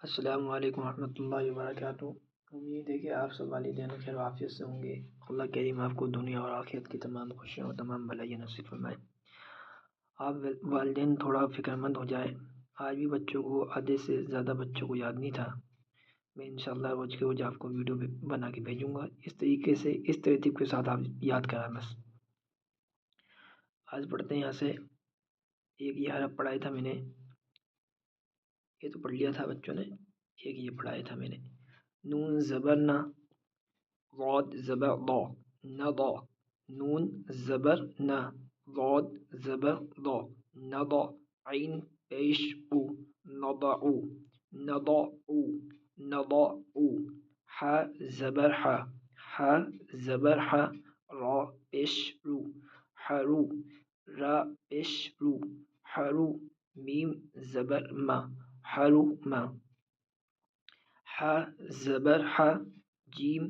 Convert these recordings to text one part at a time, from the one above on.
السلام علیکم ورحمۃ اللہ وبرکاتہ۔ امید ہے کہ آپ سب والدین خیر و عافیت سے ہوں گے۔ اللہ کریم آپ کو دنیا اور آخرت کی تمام خوشیاں اور تمام بھلائیاں نصیب فرمائے۔ آپ والدین تھوڑا فکر مند ہو جائے۔ آج بھی بچوں کو آدھے سے زیادہ بچوں کو یاد نہیں تھا۔ میں انشاءاللہ روز کے روز آپ کو ویڈیو بنا کے بھیجوں گا، اس طریقے سے اس ترتیب کے ساتھ آپ یاد کرائیں بس۔ آج پڑھتے ہیں یہاں سے ایک یہ حرف پڑھایا تھا میں نے، یہ تو پڑھ لیا تھا بچوں نے۔ ایک یہ پڑھایا تھا میں نے، نون زبر نہ، ضاد زبر ضا، نضا، نون زبر نہ، ضاد زبر ضا، نضا، عین پیش او، نضعو، نضعو، نضعو، ح زبر ح، ح زبر ح، را پیش رو، حرو، را پیش رو، حرو، میم زبر ما، حروما، ح زبر ح، جیم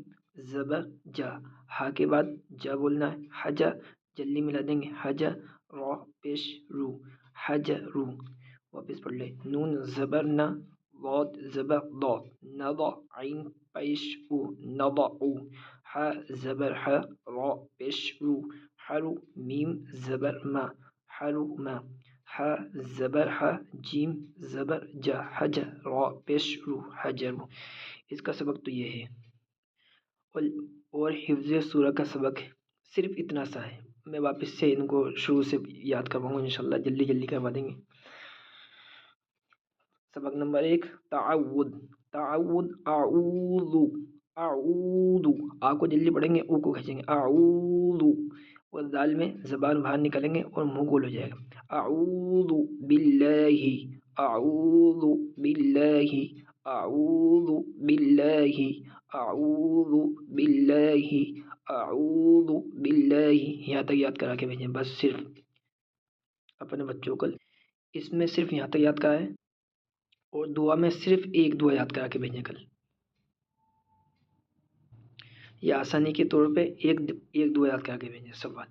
زبر جا، ہا کے بعد جا بولنا ہے، حجا، جلدی ملا دیں گے، حجا، را پیش رو، حجرو۔ واپس پڑھ لے، نون زبر نہ، ضاد زبر ضا، نضع، عین پیش او، نضعو، ح زبر ح، را پیش رو، حرو، میم زبر ما، حروما، ح زبر ح، جیم زبر جا، حجر، را پیش رو، حجرو۔ اس کا سبق تو یہ ہے، اور حفظ سورہ کا سبق صرف اتنا سا ہے۔ میں واپس سے ان کو شروع سے یاد کرواؤں گا انشاءاللہ، جلدی جلدی کروا دیں گے۔ سبق نمبر 1، تعود، تعود، اعوذ، اعوذ، آ کو جلدی پڑھیں گے، او کو کھینچیں گے، اعوذ، اور دال میں زبان باہر نکالیں گے اور منہ گول ہو جائے گا، اعوذ باللہ، اعوذ باللہ، اعوذ باللہ، اعوذ باللہ، اعوذ باللہ، یہاں تک یاد کرا کے بھیجیں بس۔ صرف اپنے بچوں کو اس میں صرف یہاں تک یاد کرائیں، اور دعا میں صرف ایک دعا یاد کرا کے بھیجیں کل۔ یا آسانی کے طور پہ ایک دعا یاد کرا کے بھیجیں۔ سوال،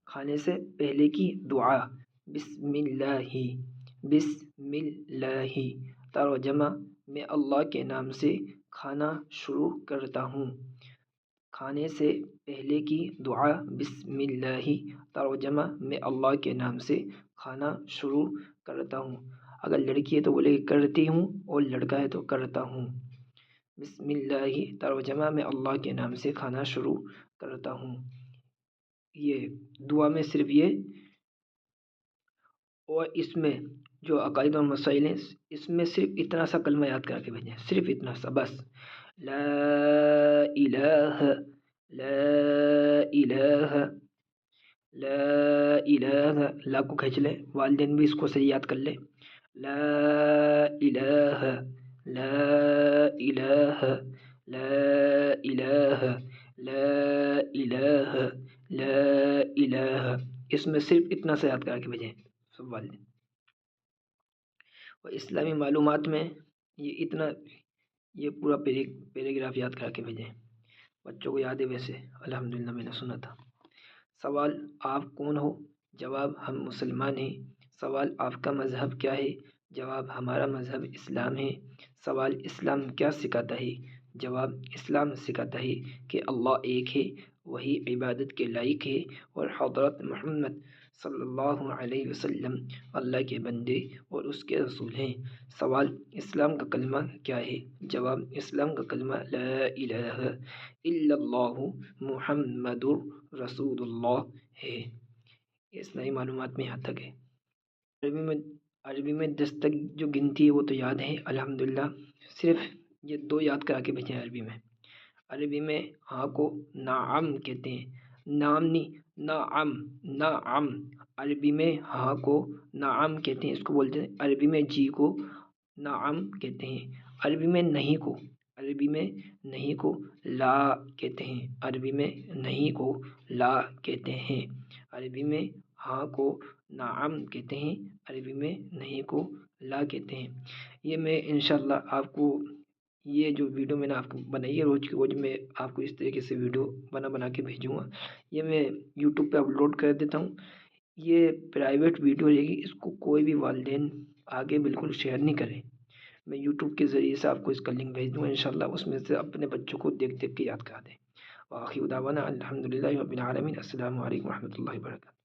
کھانے سے پہلے کی دعا، بسم اللہ، بسم اللہ، ترجمہ، میں اللہ کے نام سے کھانا شروع کرتا ہوں۔ کھانے سے پہلے کی دعا، بسم اللہ، ترجمہ، میں اللہ کے نام سے کھانا شروع کرتا ہوں۔ اگر لڑکی ہے تو بولے کرتی ہوں، اور لڑکا ہے تو کرتا ہوں۔ بسم اللہ، ترجمہ، میں اللہ کے نام سے کھانا شروع کرتا ہوں۔ یہ دعا میں صرف یہ، اور اس میں جو عقائد اور مسائل ہیں اس میں صرف اتنا سا کلمہ یاد کر کے بھیجیں، صرف اتنا سا بس، لا الہ، لا الہ، لا الہ، لا کو کھینچ لے، والدین بھی اس کو صحیح یاد کر لے، لا الہ، لا الہ، لا الہ، لا الہ، لا الہ، اس میں صرف اتنا سا یاد کر کے بھیجیں سب والدین۔ اور اسلامی معلومات میں یہ اتنا، یہ پورا پیراگراف یاد کر کے بھیجیں، بچوں کو یاد ہے ویسے الحمدللہ، میں نے سنا تھا۔ سوال، آپ کون ہو؟ جواب، ہم مسلمان ہیں۔ سوال، آپ کا مذہب کیا ہے؟ جواب، ہمارا مذہب اسلام ہے۔ سوال، اسلام کیا سکھاتا ہے؟ جواب، اسلام سکھاتا ہے کہ اللہ ایک ہے، وہی عبادت کے لائق ہے، اور حضرت محمد صلی اللہ علیہ وسلم اللہ کے بندے اور اس کے رسول ہیں۔ سوال، اسلام کا کلمہ کیا ہے؟ جواب، اسلام کا کلمہ لا الہ الا اللہ محمد رسول اللہ ہے۔ یہ اسلامی معلومات میں یہاں تک ہے۔ عربی میں 10 تک جو گنتی ہے وہ تو یاد ہے الحمدللہ، صرف یہ 2 یاد کرا کے بھیجیں۔ عربی میں ہاں کو نعم کہتے ہیں، نام نہیں، نعم، نعم، عربی میں ہاں کو نعم کہتے ہیں، اس کو بولتے ہیں عربی میں جی کو نعم کہتے ہیں، عربی میں نہیں کو، عربی میں نہیں کو لا کہتے ہیں، عربی میں نہیں کو لا کہتے ہیں، عربی میں ہاں کو نعم کہتے ہیں، عربی میں نہیں کو لا کہتے ہیں۔ یہ میں انشاءاللہ آپ کو یہ جو ویڈیو میں نے آپ کو بنائی ہے، روز کی روز میں آپ کو اس طریقے سے ویڈیو بنا کے بھیجوں گا۔ یہ میں یوٹیوب پہ اپلوڈ کر دیتا ہوں۔ یہ پرائیویٹ ویڈیو رہے گی، اس کو کوئی بھی والدین آگے بالکل شیئر نہیں کریں، میں یوٹیوب کے ذریعے سے آپ کو اس کا لنک بھیج دوں گا انشاءاللہ، اس میں سے اپنے بچوں کو دیکھ دیکھ کے یاد کرا دیں۔ وآخر دعوانا الحمد للہ رب العالمین۔ السلام علیکم ورحمۃ اللہ وبرکاتہ۔